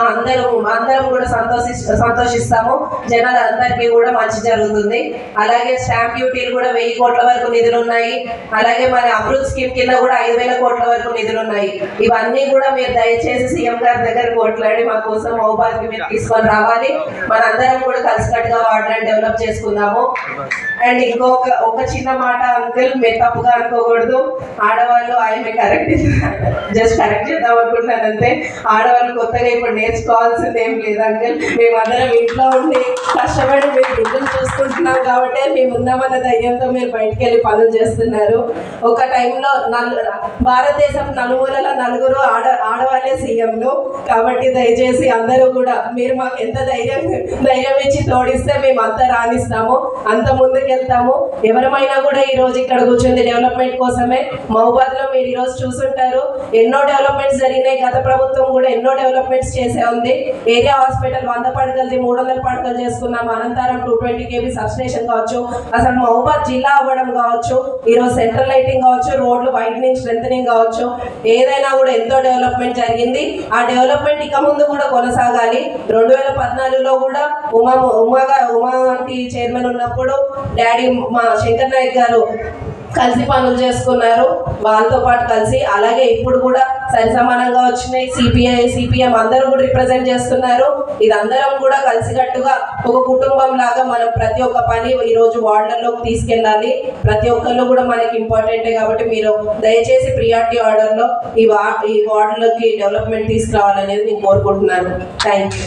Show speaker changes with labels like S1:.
S1: అందరం కూడా సంతోషిస్తాము. జనాలందరికీ కూడా మంచి జరుగుతుంది. అలాగే స్టాంప్ డ్యూటీలు కూడా 1000 కోట్ల వరకు నిధులు ఉన్నాయి. అలాగే మన అమృత్ స్కీమ్ కింద కూడా 5000 కోట్ల వరకు నిధులు ఉన్నాయి. ఇవన్నీ కూడా మీరు దయచేసి సీఎం గారి దగ్గర కోట్లాడి మా కోసం మహబూబాద్కి మీరు తీసుకొని రావాలి. మనందరం కూడా కలిసికట్టుగా వార్డులను డెవలప్ చేసుకుందాము. అండ్ ఒక చిన్న మాట అంకుల్, మీరు తప్పుగా అనుకోకూడదు. ఆడవాళ్ళు ఆయన జస్ట్ కరెక్ట్ చేద్దాం అనుకుంటున్నాను అంతే. ఆడవాళ్ళు కొత్తగా ఇప్పుడు నేర్చుకోవాల్సింది ఏం లేదు అంకుల్. మేమందరం ఇంట్లో ఉండి కష్టపడి మీరు బిడ్డలు చూసుకుంటున్నాం కాబట్టి మేము ఉన్నామన్న ధైర్యంతో మీరు బయటికి వెళ్ళి పనులు చేస్తున్నారు. ఒక టైంలో భారతదేశం నలుమూలల నలుగురు ఆడవాళ్ళే సీఎంలు. కాబట్టి దయచేసి అందరూ కూడా మీరు మాకు ఎంత ధైర్యం ఇచ్చి తోడిస్తే మేము అంత రాణిస్తాము, అంత ముందుకెళ్తాము. ఎవరమైనా కూడా ఈ రోజు ఇక్కడ కూర్చుంది డెవలప్మెంట్ కోసమే. మహబూబాద్లో మీరు ఈరోజు చూసుంటారు ఎన్నో డెవలప్మెంట్స్ జరిగినాయి. గత ప్రభుత్వం కూడా ఎన్నో డెవలప్మెంట్స్ చేసే ఉంది. ఏరియా హాస్పిటల్ 100 పడకలది 300 పడకలు చేసుకున్నాం. అనంతరం 220 kV సబ్స్టేషన్ కావచ్చు, అసలు మహబూబాద్ జిల్లా అవ్వడం కావచ్చు, ఈరోజు సెంట్రల్ లైటింగ్ కావచ్చు, రోడ్లు వైడనింగ్ స్ట్రెంథనింగ్ కావచ్చు, ఏదైనా కూడా ఎంతో డెవలప్మెంట్ జరిగింది. ఆ డెవలప్మెంట్ ఇక ముందు కూడా కొనసాగాలి. 2014లో కూడా ఉమాకి చైర్మన్ ఉన్నప్పుడు డాడీ మా శంకర్ నాయక్ గారు కలిసి పనులు చేసుకున్నారు వాళ్ళతో పాటు కలిసి. అలాగే ఇప్పుడు కూడా సరి సమానంగా వచ్చినాయి. సిపిఎం అందరూ కూడా రిప్రజెంట్ చేస్తున్నారు. ఇదందరం కూడా కలిసికట్టుగా ఒక కుటుంబం లాగా మనం ప్రతి ఒక్క పని ఈరోజు వార్డులలోకి తీసుకెళ్ళాలి. ప్రతి ఒక్కళ్ళు కూడా మనకి ఇంపార్టెంటే. కాబట్టి మీరు దయచేసి ప్రియారిటీ ఆర్డర్లో ఈ వార్డులోకి డెవలప్మెంట్ తీసుకురావాలనేది నేను కోరుకుంటున్నాను. Thank you.